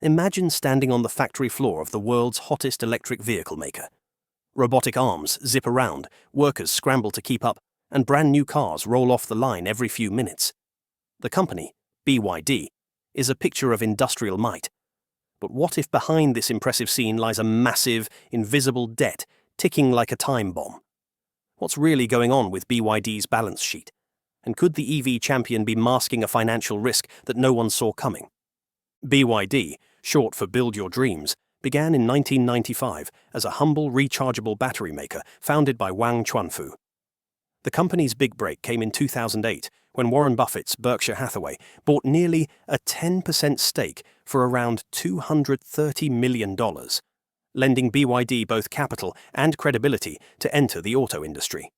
Imagine standing on the factory floor of the world's hottest electric vehicle maker. Robotic arms zip around, workers scramble to keep up, and brand new cars roll off the line every few minutes. The company, BYD, is a picture of industrial might. But what if behind this impressive scene lies a massive, invisible debt ticking like a time bomb? What's really going on with BYD's balance sheet? And could the EV champion be masking a financial risk that no one saw coming? BYD, short for Build Your Dreams, began in 1995 as a humble rechargeable battery maker founded by Wang Chuanfu. The company's big break came in 2008 when Warren Buffett's Berkshire Hathaway bought nearly a 10% stake for around $230 million, lending BYD both capital and credibility to enter the auto industry.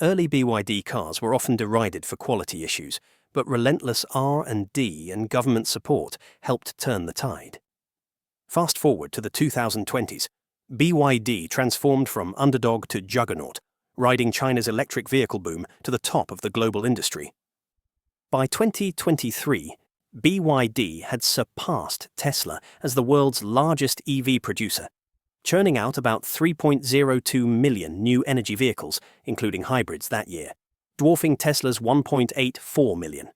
Early BYD cars were often derided for quality issues, but relentless R&D and government support helped turn the tide. Fast forward to the 2020s, BYD transformed from underdog to juggernaut, riding China's electric vehicle boom to the top of the global industry. By 2023, BYD had surpassed Tesla as the world's largest EV producer, churning out about 3.02 million new energy vehicles, including hybrids that year, dwarfing Tesla's 1.84 million.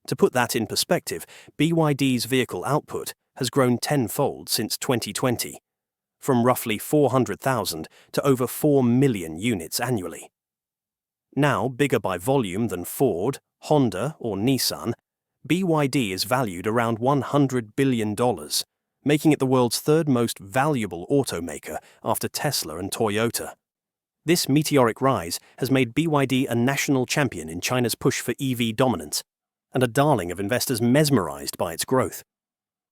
To put that in perspective, BYD's vehicle output has grown tenfold since 2020, from roughly 400,000 to over 4 million units annually. Now bigger by volume than Ford, Honda, or Nissan, BYD is valued around $100 billion, making it the world's third most valuable automaker after Tesla and Toyota. This meteoric rise has made BYD a national champion in China's push for EV dominance, and a darling of investors mesmerized by its growth.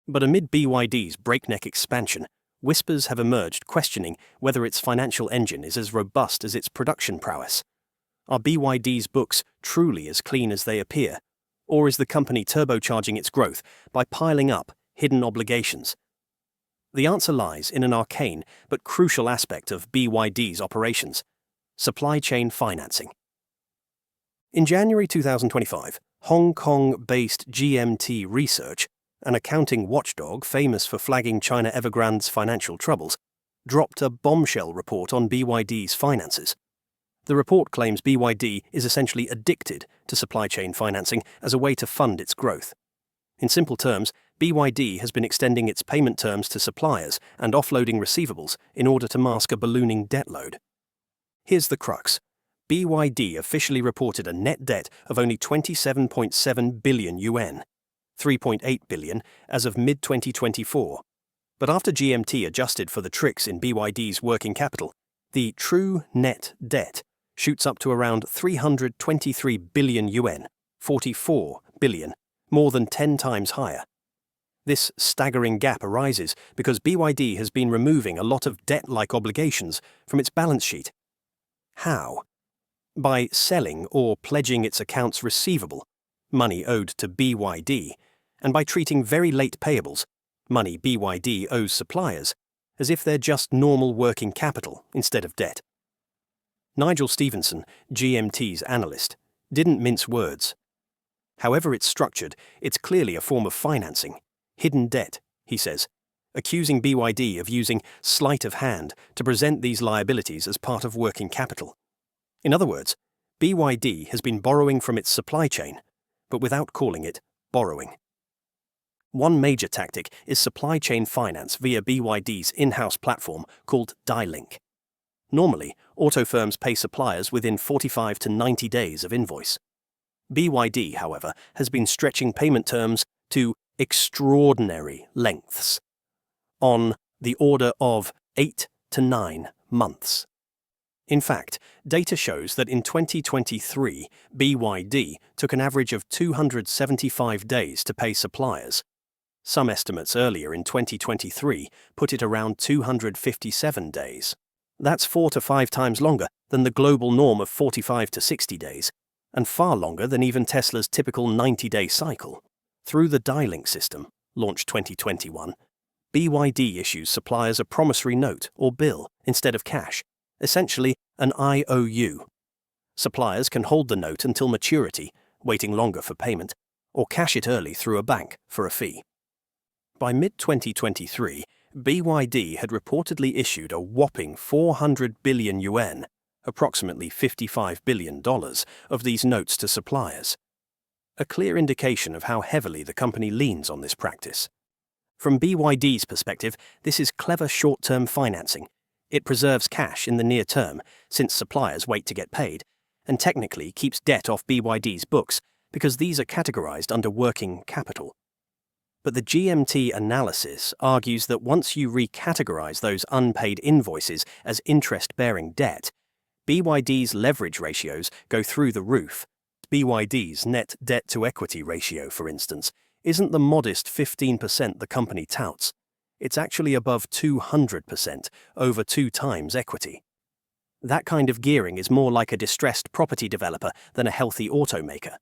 But amid BYD's breakneck expansion, whispers have emerged questioning whether its financial engine is as robust as its production prowess. Are BYD's books truly as clean as they appear? Or is the company turbocharging its growth by piling up hidden obligations? The answer lies in an arcane but crucial aspect of BYD's operations: supply chain financing. In January 2025, Hong Kong-based GMT Research, an accounting watchdog famous for flagging China Evergrande's financial troubles, dropped a bombshell report on BYD's finances. The report claims BYD is essentially addicted to supply chain financing as a way to fund its growth. In simple terms, BYD has been extending its payment terms to suppliers and offloading receivables in order to mask a ballooning debt load. Here's the crux. BYD officially reported a net debt of only 27.7 billion yuan, 3.8 billion as of mid-2024. But after GMT adjusted for the tricks in BYD's working capital, the true net debt shoots up to around 323 billion yuan, 44 billion, more than 10 times higher. This staggering gap arises because BYD has been removing a lot of debt-like obligations from its balance sheet. How? By selling or pledging its accounts receivable, money owed to BYD, and by treating very late payables, money BYD owes suppliers, as if they're just normal working capital instead of debt. Nigel Stevenson, GMT's analyst, didn't mince words. However it's structured, it's clearly a form of financing, hidden debt, he says, accusing BYD of using sleight of hand to present these liabilities as part of working capital. In other words, BYD has been borrowing from its supply chain, but without calling it borrowing. One major tactic is supply chain finance via BYD's in-house platform called Dilink. Normally, auto firms pay suppliers within 45 to 90 days of invoice. BYD, however, has been stretching payment terms to extraordinary lengths, on the order of 8 to 9 months. In fact, data shows that in 2023, BYD took an average of 275 days to pay suppliers. Some estimates earlier in 2023 put it around 257 days. That's 4 to 5 times longer than the global norm of 45 to 60 days, and far longer than even Tesla's typical 90-day cycle. Through the Dilink system, launched 2021, BYD issues suppliers a promissory note or bill instead of cash, essentially an IOU. Suppliers can hold the note until maturity, waiting longer for payment, or cash it early through a bank for a fee. By mid-2023, BYD had reportedly issued a whopping 400 billion yuan, approximately $55 billion, of these notes to suppliers. A clear indication of how heavily the company leans on this practice. From BYD's perspective, this is clever short-term financing. It preserves cash in the near term, since suppliers wait to get paid, and technically keeps debt off BYD's books, because these are categorized under working capital. But the GMT analysis argues that once you recategorize those unpaid invoices as interest-bearing debt, BYD's leverage ratios go through the roof. BYD's net debt-to-equity ratio, for instance, isn't the modest 15% the company touts. It's actually above 200%, over 2 times equity. That kind of gearing is more like a distressed property developer than a healthy automaker.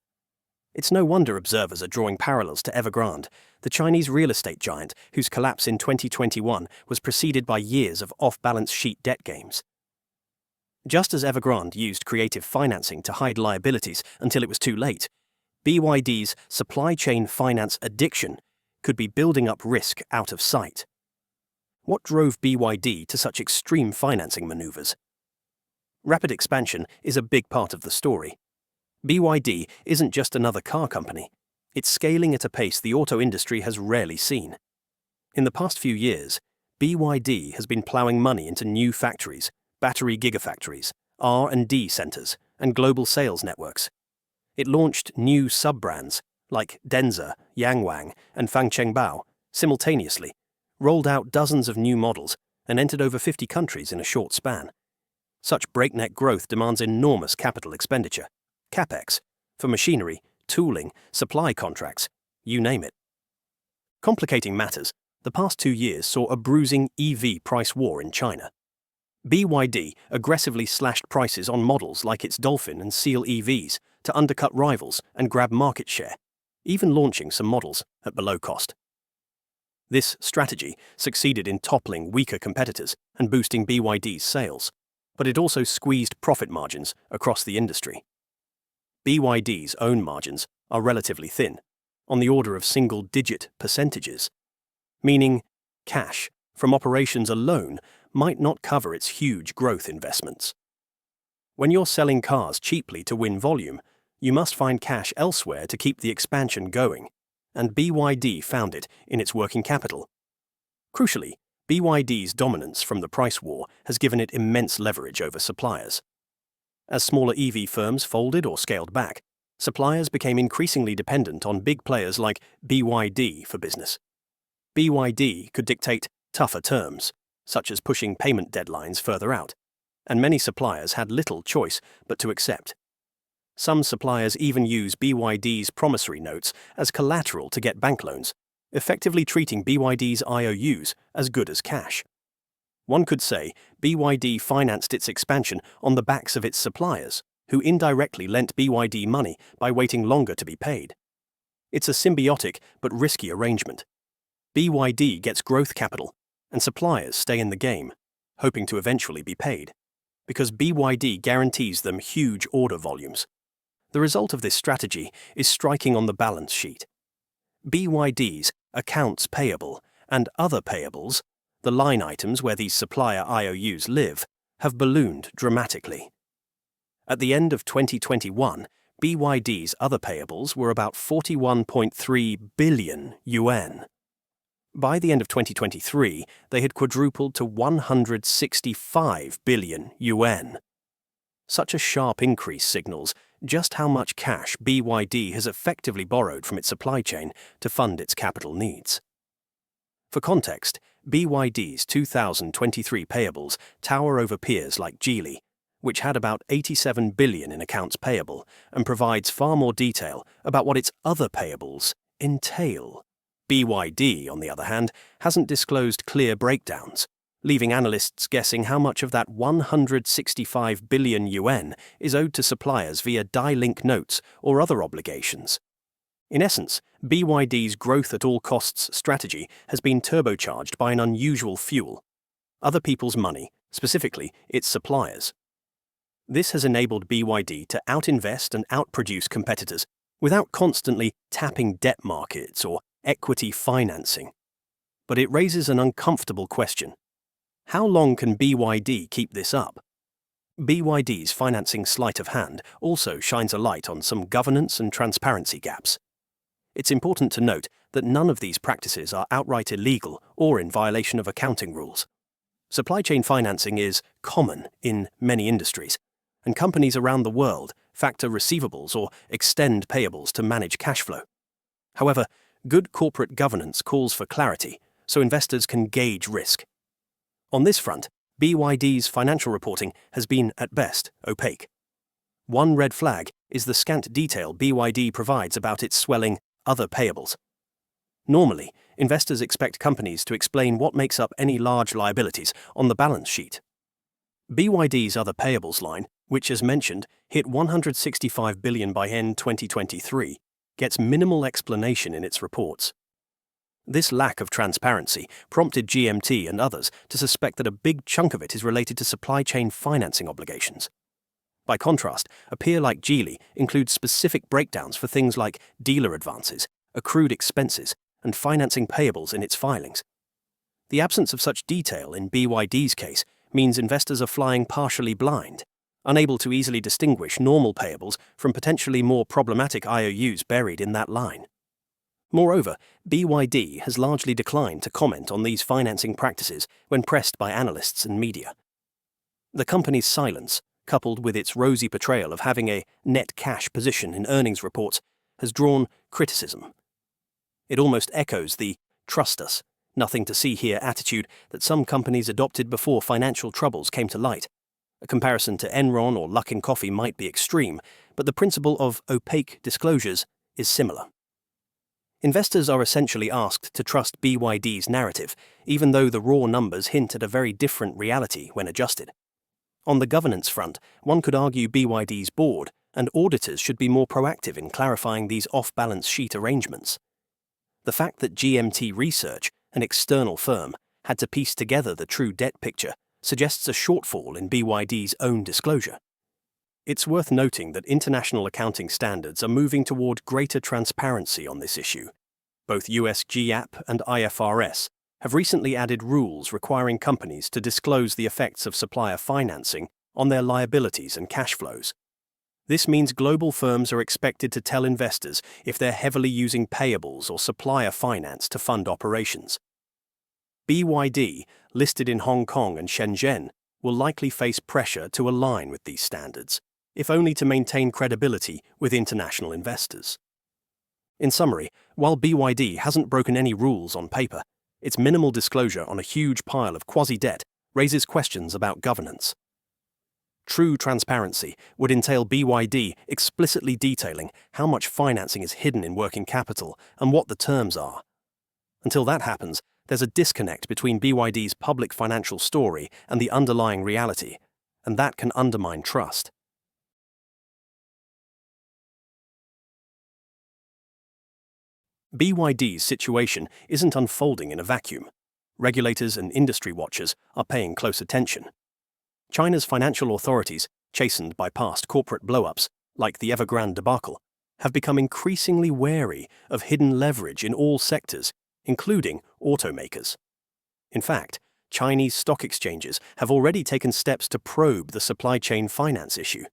It's no wonder observers are drawing parallels to Evergrande, the Chinese real estate giant whose collapse in 2021 was preceded by years of off-balance sheet debt games. Just as Evergrande used creative financing to hide liabilities until it was too late, BYD's supply chain finance addiction could be building up risk out of sight. What drove BYD to such extreme financing maneuvers? Rapid expansion is a big part of the story. BYD isn't just another car company. It's scaling at a pace the auto industry has rarely seen. In the past few years, BYD has been plowing money into new factories, battery gigafactories, R&D centers, and global sales networks. It launched new sub-brands like Denza, Yangwang, and Fangchengbao simultaneously, rolled out dozens of new models, and entered over 50 countries in a short span. Such breakneck growth demands enormous capital expenditure, CapEx, for machinery, tooling, supply contracts, you name it. Complicating matters, the past 2 years saw a bruising EV price war in China. BYD aggressively slashed prices on models like its Dolphin and Seal EVs to undercut rivals and grab market share, even launching some models at below cost. This strategy succeeded in toppling weaker competitors and boosting BYD's sales, but it also squeezed profit margins across the industry. BYD's own margins are relatively thin, on the order of single-digit percentages, meaning cash from operations alone might not cover its huge growth investments. When you're selling cars cheaply to win volume, you must find cash elsewhere to keep the expansion going, and BYD found it in its working capital. Crucially, BYD's dominance from the price war has given it immense leverage over suppliers. As smaller EV firms folded or scaled back, suppliers became increasingly dependent on big players like BYD for business. BYD could dictate tougher terms, such as pushing payment deadlines further out, and many suppliers had little choice but to accept. Some suppliers even use BYD's promissory notes as collateral to get bank loans, effectively treating BYD's IOUs as good as cash. One could say BYD financed its expansion on the backs of its suppliers, who indirectly lent BYD money by waiting longer to be paid. It's a symbiotic but risky arrangement. BYD gets growth capital, and suppliers stay in the game, hoping to eventually be paid, because BYD guarantees them huge order volumes. The result of this strategy is striking on the balance sheet. BYD's accounts payable and other payables, the line items where these supplier IOUs live, have ballooned dramatically. At the end of 2021, BYD's other payables were about 41.3 billion yuan. By the end of 2023, they had quadrupled to 165 billion yuan. Such a sharp increase signals just how much cash BYD has effectively borrowed from its supply chain to fund its capital needs. For context, BYD's 2023 payables tower over peers like Geely, which had about 87 billion in accounts payable and provides far more detail about what its other payables entail. BYD, on the other hand, hasn't disclosed clear breakdowns, leaving analysts guessing how much of that 165 billion yuan is owed to suppliers via die-link notes or other obligations. In essence, BYD's growth at all costs strategy has been turbocharged by an unusual fuel: other people's money, specifically its suppliers. This has enabled BYD to outinvest and outproduce competitors without constantly tapping debt markets or equity financing. But it raises an uncomfortable question. How long can BYD keep this up? BYD's financing sleight of hand also shines a light on some governance and transparency gaps. It's important to note that none of these practices are outright illegal or in violation of accounting rules. Supply chain financing is common in many industries, and companies around the world factor receivables or extend payables to manage cash flow. However, good corporate governance calls for clarity so investors can gauge risk. On this front, BYD's financial reporting has been, at best, opaque. One red flag is the scant detail BYD provides about its swelling other payables. Normally, investors expect companies to explain what makes up any large liabilities on the balance sheet. BYD's other payables line, which as mentioned hit $165 billion by end 2023, gets minimal explanation in its reports. This lack of transparency prompted GMT and others to suspect that a big chunk of it is related to supply chain financing obligations. By contrast, a peer like Geely includes specific breakdowns for things like dealer advances, accrued expenses, and financing payables in its filings. The absence of such detail in BYD's case means investors are flying partially blind, unable to easily distinguish normal payables from potentially more problematic IOUs buried in that line. Moreover, BYD has largely declined to comment on these financing practices when pressed by analysts and media. The company's silence, coupled with its rosy portrayal of having a net cash position in earnings reports, has drawn criticism. It almost echoes the "trust us, nothing to see here" attitude that some companies adopted before financial troubles came to light. A comparison to Enron or Luckin Coffee might be extreme, but the principle of opaque disclosures is similar. Investors are essentially asked to trust BYD's narrative, even though the raw numbers hint at a very different reality when adjusted. On the governance front, one could argue BYD's board and auditors should be more proactive in clarifying these off-balance sheet arrangements. The fact that GMT Research, an external firm, had to piece together the true debt picture suggests a shortfall in BYD's own disclosure. It's worth noting that international accounting standards are moving toward greater transparency on this issue. Both US GAAP and IFRS have recently added rules requiring companies to disclose the effects of supplier financing on their liabilities and cash flows. This means global firms are expected to tell investors if they're heavily using payables or supplier finance to fund operations. BYD, listed in Hong Kong and Shenzhen, will likely face pressure to align with these standards, if only to maintain credibility with international investors. In summary, while BYD hasn't broken any rules on paper, its minimal disclosure on a huge pile of quasi-debt raises questions about governance. True transparency would entail BYD explicitly detailing how much financing is hidden in working capital and what the terms are. Until that happens, there's a disconnect between BYD's public financial story and the underlying reality, and that can undermine trust. BYD's situation isn't unfolding in a vacuum. Regulators and industry watchers are paying close attention. China's financial authorities, chastened by past corporate blow-ups, like the Evergrande debacle, have become increasingly wary of hidden leverage in all sectors, including automakers. In fact, Chinese stock exchanges have already taken steps to probe the supply chain finance issue.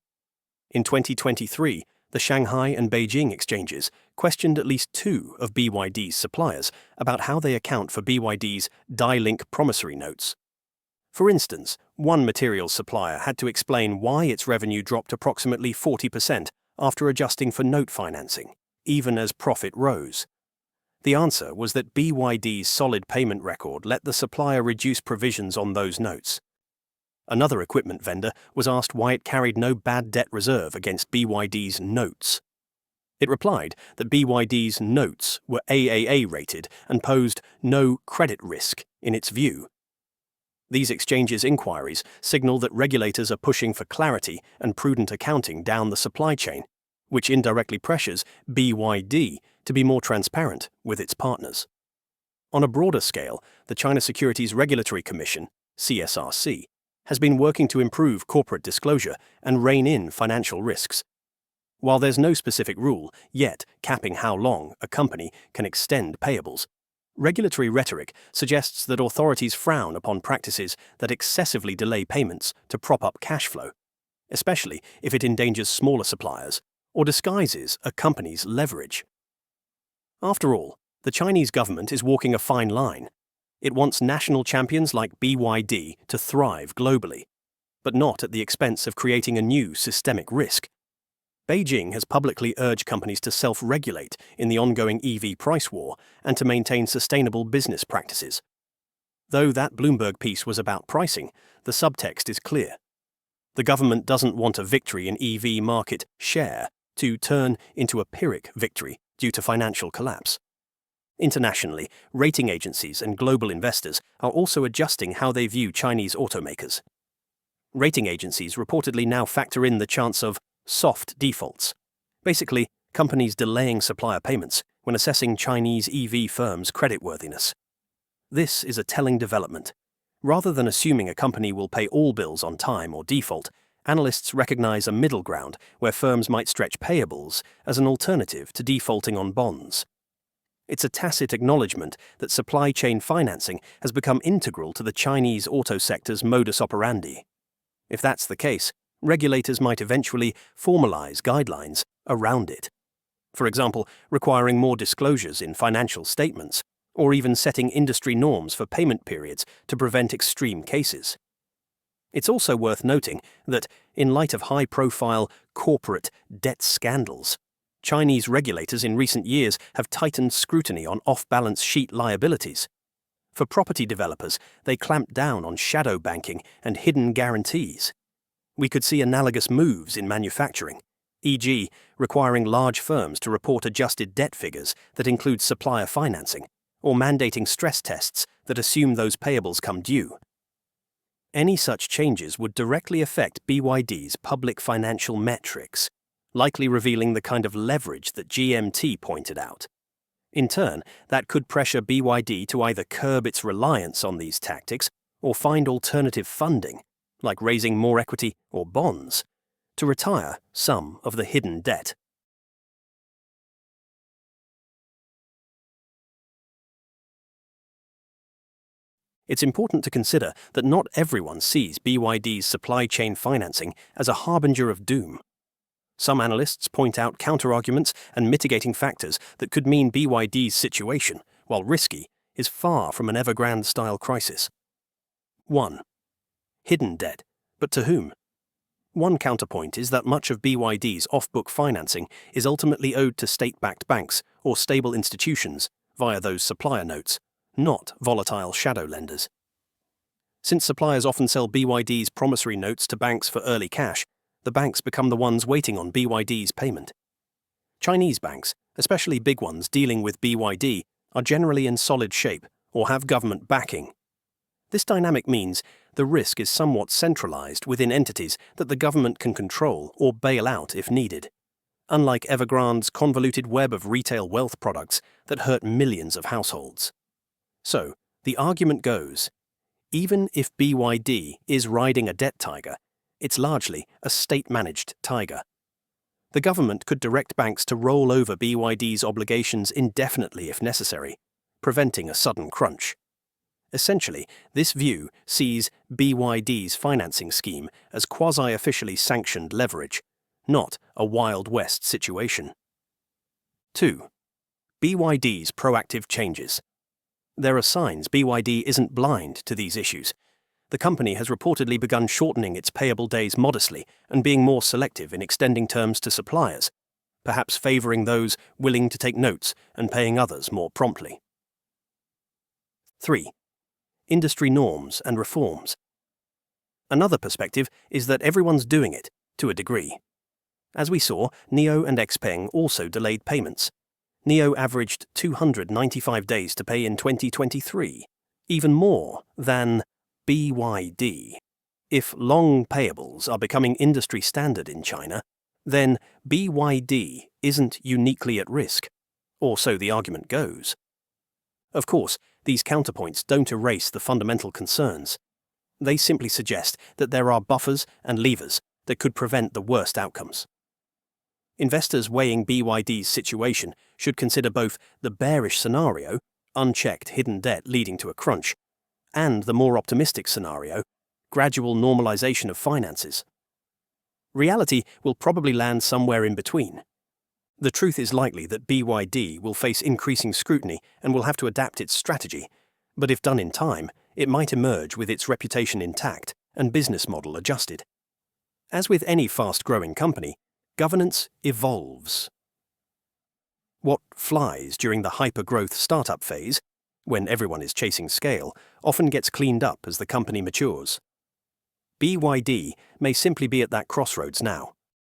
In 2023, the Shanghai and Beijing exchanges questioned at least 2 of BYD's suppliers about how they account for BYD's die-link promissory notes. For instance, one materials supplier had to explain why its revenue dropped approximately 40% after adjusting for note financing, even as profit rose. The answer was that BYD's solid payment record let the supplier reduce provisions on those notes. Another equipment vendor was asked why it carried no bad debt reserve against BYD's notes. It replied that BYD's notes were AAA rated and posed no credit risk in its view. These exchanges' inquiries signal that regulators are pushing for clarity and prudent accounting down the supply chain, which indirectly pressures BYD to be more transparent with its partners. On a broader scale, the China Securities Regulatory Commission, CSRC, has been working to improve corporate disclosure and rein in financial risks. While there's no specific rule yet capping how long a company can extend payables, Regulatory rhetoric suggests that authorities frown upon practices that excessively delay payments to prop up cash flow, especially if it endangers smaller suppliers or disguises a company's leverage. After all, the Chinese government is walking a fine line. It wants national champions like BYD to thrive globally, but not at the expense of creating a new systemic risk. Beijing has publicly urged companies to self-regulate in the ongoing EV price war and to maintain sustainable business practices. Though that Bloomberg piece was about pricing, the subtext is clear. The government doesn't want a victory in EV market share to turn into a Pyrrhic victory due to financial collapse. Internationally, rating agencies and global investors are also adjusting how they view Chinese automakers. Rating agencies reportedly now factor in the chance of soft defaults, basically companies delaying supplier payments when assessing Chinese EV firms' creditworthiness. This is a telling development. Rather than assuming a company will pay all bills on time or default, analysts recognize a middle ground where firms might stretch payables as an alternative to defaulting on bonds. It's a tacit acknowledgement that supply chain financing has become integral to the Chinese auto sector's modus operandi. If that's the case, regulators might eventually formalize guidelines around it. For example, requiring more disclosures in financial statements, or even setting industry norms for payment periods to prevent extreme cases. It's also worth noting that, in light of high-profile corporate debt scandals, Chinese regulators in recent years have tightened scrutiny on off-balance sheet liabilities. For property developers, they clamped down on shadow banking and hidden guarantees. We could see analogous moves in manufacturing, e.g., requiring large firms to report adjusted debt figures that include supplier financing, or mandating stress tests that assume those payables come due. Any such changes would directly affect BYD's public financial metrics, likely revealing the kind of leverage that GMT pointed out. In turn, that could pressure BYD to either curb its reliance on these tactics or find alternative funding, like raising more equity or bonds, to retire some of the hidden debt. It's important to consider that not everyone sees BYD's supply chain financing as a harbinger of doom. Some analysts point out counterarguments and mitigating factors that could mean BYD's situation, while risky, is far from an Evergrande-style crisis. 1. Hidden debt, but to whom? One counterpoint is that much of BYD's off-book financing is ultimately owed to state-backed banks or stable institutions via those supplier notes, not volatile shadow lenders. Since suppliers often sell BYD's promissory notes to banks for early cash, the banks become the ones waiting on BYD's payment. Chinese banks, especially big ones dealing with BYD, are generally in solid shape or have government backing. This dynamic means the risk is somewhat centralized within entities that the government can control or bail out if needed, unlike Evergrande's convoluted web of retail wealth products that hurt millions of households. So, the argument goes, even if BYD is riding a debt tiger, it's largely a state-managed tiger. The government could direct banks to roll over BYD's obligations indefinitely if necessary, preventing a sudden crunch. Essentially, this view sees BYD's financing scheme as quasi-officially sanctioned leverage, not a Wild West situation. 2. BYD's proactive changes. There are signs BYD isn't blind to these issues. The company has reportedly begun shortening its payable days modestly and being more selective in extending terms to suppliers, perhaps favoring those willing to take notes and paying others more promptly. 3. Industry norms and reforms. Another perspective is that everyone's doing it, to a degree. As we saw, NIO and XPeng also delayed payments. NIO averaged 295 days to pay in 2023, even more than BYD. If long payables are becoming industry standard in China, then BYD isn't uniquely at risk, or so the argument goes. Of course, these counterpoints don't erase the fundamental concerns. They simply suggest that there are buffers and levers that could prevent the worst outcomes. Investors weighing BYD's situation should consider both the bearish scenario, unchecked hidden debt leading to a crunch, and the more optimistic scenario, gradual normalization of finances. Reality will probably land somewhere in between. The truth is likely that BYD will face increasing scrutiny and will have to adapt its strategy, but if done in time, it might emerge with its reputation intact and business model adjusted. As with any fast-growing company, governance evolves. What flies during the hyper-growth startup phase, when everyone is chasing scale, often gets cleaned up as the company matures. BYD may simply be at that crossroads now.